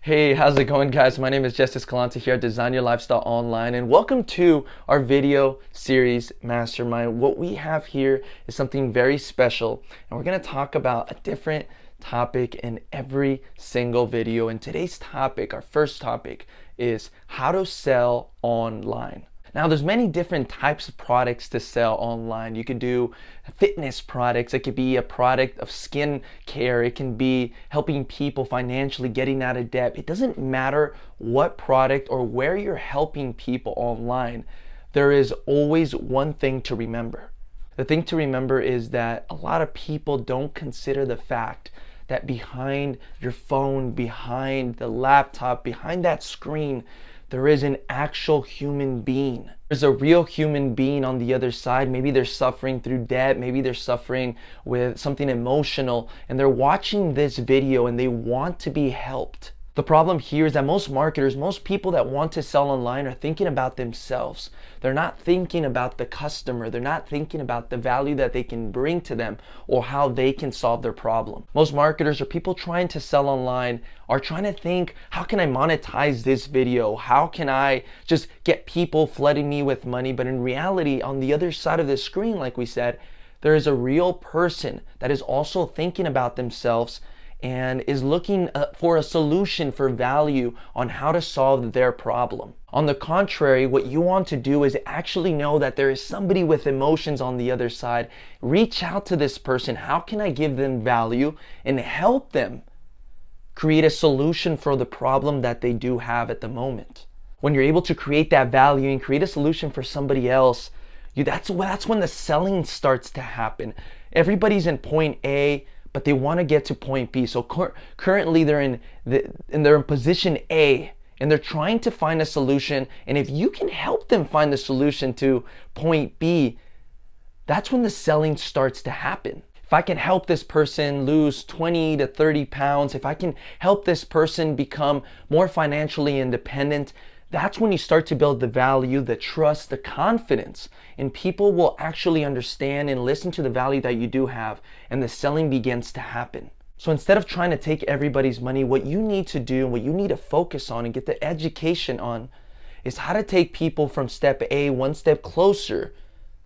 Hey, how's it going, guys? My name is A Escalante here at Design Your Lifestyle Online, and welcome to our video series Mastermind. What we have here is something very special, and we're going to talk about a different topic in every single video. And today's topic, our first topic, is how to sell online. Now, there's many different types of products to sell online. You could do fitness products. It could be a product of skin care. It can be helping people financially getting out of debt. It doesn't matter what product or where you're helping people online. There is always one thing to remember. The thing to remember is that a lot of people don't consider the fact that behind your phone, behind the laptop, behind that screen, there is an actual human being. There's a real human being on the other side. Maybe they're suffering through debt. Maybe they're suffering with something emotional, and they're watching this video and they want to be helped. The problem here is that most marketers, most people that want to sell online are thinking about themselves. They're not thinking about the customer. They're not thinking about the value that they can bring to them or how they can solve their problem. Most marketers or people trying to sell online are trying to think, how can I monetize this video? How can I just get people flooding me with money? But in reality, on the other side of the screen, like we said, there is a real person that is also thinking about themselves and is looking for a solution for value on how to solve their problem. On the contrary, what you want to do is actually know that there is somebody with emotions on the other side. Reach out to this person. How can I give them value and help them create a solution for the problem that they do have at the moment? When you're able to create that value and create a solution for somebody else, that's when the selling starts to happen. Everybody's in point A, but they want to get to point B. So currently they're in position A, and they're trying to find a solution. And if you can help them find the solution to point B, that's when the selling starts to happen. If I can help this person lose 20 to 30 pounds, if I can help this person become more financially independent, that's when you start to build the value, the trust, the confidence, and people will actually understand and listen to the value that you do have, and the selling begins to happen. So instead of trying to take everybody's money, what you need to do and what you need to focus on and get the education on is how to take people from step A one step closer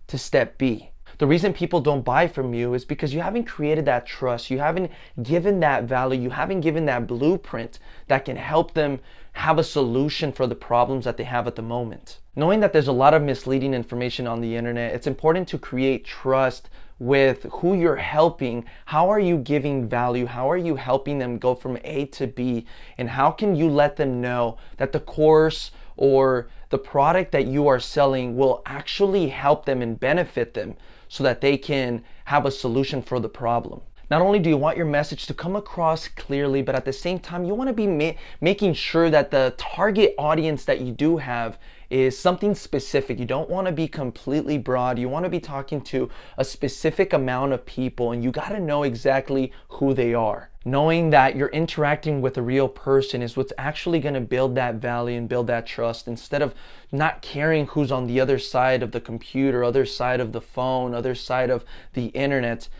to step B. The reason people don't buy from you is because you haven't created that trust. You haven't given that value. You haven't given that blueprint that can help them have a solution for the problems that they have at the moment. Knowing that there's a lot of misleading information on the internet, it's important to create trust with who you're helping. How are you giving value? How are you helping them go from A to B? And how can you let them know that the course or the product that you are selling will actually help them and benefit them so that they can have a solution for the problem? Not only do you want your message to come across clearly, but at the same time, you want to be making sure that the target audience that you do have is something specific. You don't want to be completely broad. You want to be talking to a specific amount of people, and you got to know exactly who they are. Knowing that you're interacting with a real person is what's actually going to build that value and build that trust, instead of not caring who's on the other side of the computer, other side of the phone, other side of the internet.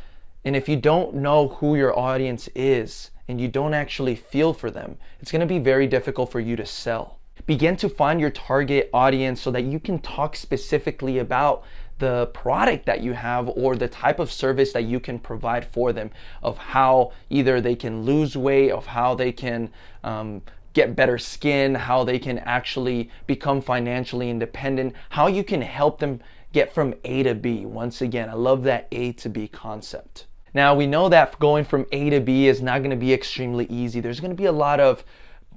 And if you don't know who your audience is and you don't actually feel for them, it's going to be very difficult for you to sell. Begin to find your target audience so that you can talk specifically about the product that you have or the type of service that you can provide for them, of how either they can lose weight, of how they can get better skin, how they can actually become financially independent, how you can help them get from A to B. Once again, I love that A to B concept. Now, we know that going from A to B is not going to be extremely easy. There's going to be a lot of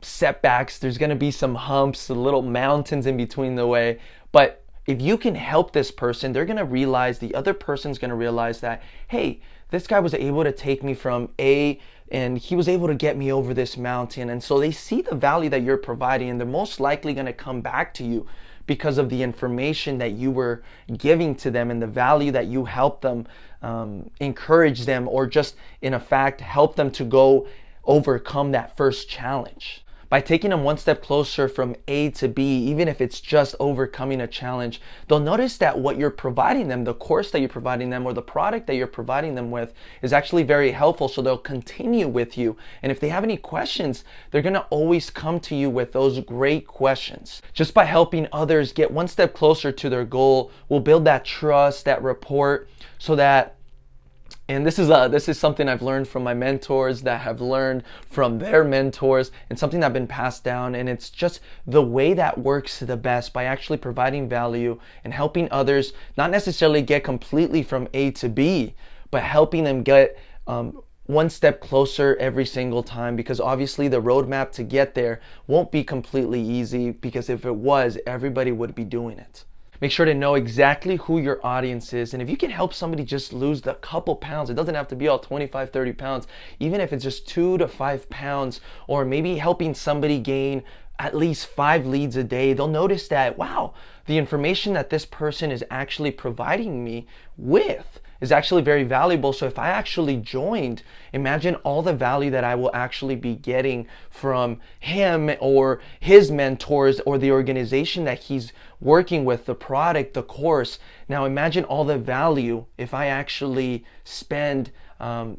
setbacks. There's going to be some humps, little mountains in between the way. But if you can help this person, they're going to realize, the other person's going to realize that, hey, this guy was able to take me from A and he was able to get me over this mountain. And so they see the value that you're providing, and they're most likely going to come back to you because of the information that you were giving to them and the value that you helped them encourage them, or just in a fact help them to go overcome that first challenge. by taking them one step closer from A to B, even if it's just overcoming a challenge, they'll notice that what you're providing them, the course that you're providing them or the product that you're providing them with is actually very helpful. So they'll continue with you. And if they have any questions, they're going to always come to you with those great questions. Just by helping others get one step closer to their goal, we'll build that trust, that rapport, so that, and this is something I've learned from my mentors that have learned from their mentors, and something that's been passed down. And it's just the way that works the best, by actually providing value and helping others not necessarily get completely from A to B, but helping them get one step closer every single time. Because obviously the roadmap to get there won't be completely easy, because if it was, everybody would be doing it. Make sure to know exactly who your audience is. And if you can help somebody just lose a couple pounds, it doesn't have to be all 25, 30 pounds, even if it's just 2 to 5 pounds, or maybe helping somebody gain at least 5 leads a day, they'll notice that, wow, the information that this person is actually providing me with is actually very valuable. So if I actually joined, imagine all the value that I will actually be getting from him or his mentors or the organization that he's working with, the product, the course. Now imagine all the value if I actually spend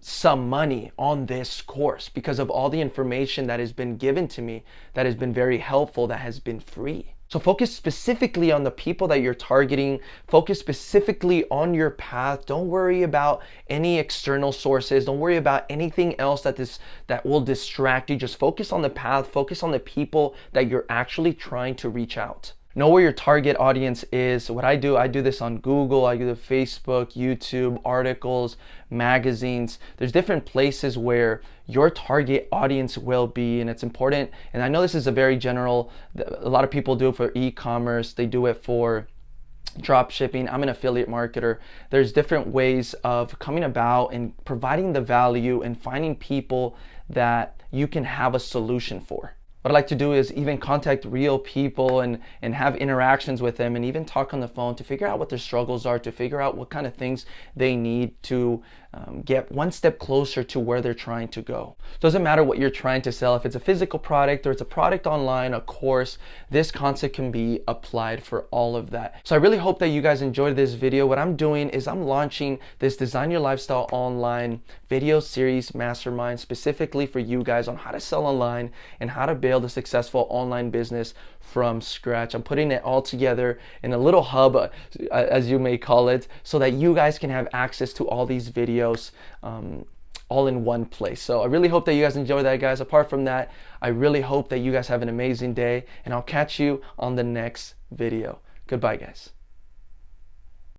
some money on this course, because of all the information that has been given to me, that has been very helpful, that has been free. So focus specifically on the people that you're targeting. Focus specifically on your path. Don't worry about any external sources. Don't worry about anything else that will distract you. Just focus on the path. Focus on the people that you're actually trying to reach out. Know where your target audience is. What I do this on Google, I do the Facebook, YouTube, articles, magazines. There's different places where your target audience will be, and it's important. And I know this is a very general, a lot of people do it for e-commerce, they do it for drop shipping. I'm an affiliate marketer. There's different ways of coming about and providing the value and finding people that you can have a solution for. What I like to do is even contact real people and have interactions with them, and even talk on the phone to figure out what their struggles are, to figure out what kind of things they need to get one step closer to where they're trying to go. It doesn't matter what you're trying to sell. If it's a physical product or it's a product online, a course, this concept can be applied for all of that. So I really hope that you guys enjoyed this video. What I'm doing is I'm launching this Design Your Lifestyle Online video series mastermind specifically for you guys on how to sell online and how to build a successful online business from scratch. I'm putting it all together in a little hub, as you may call it, so that you guys can have access to all these videos all in one place. So I really hope that you guys enjoy that, guys. Apart from that, I really hope that you guys have an amazing day, and I'll catch you on the next video. Goodbye, guys.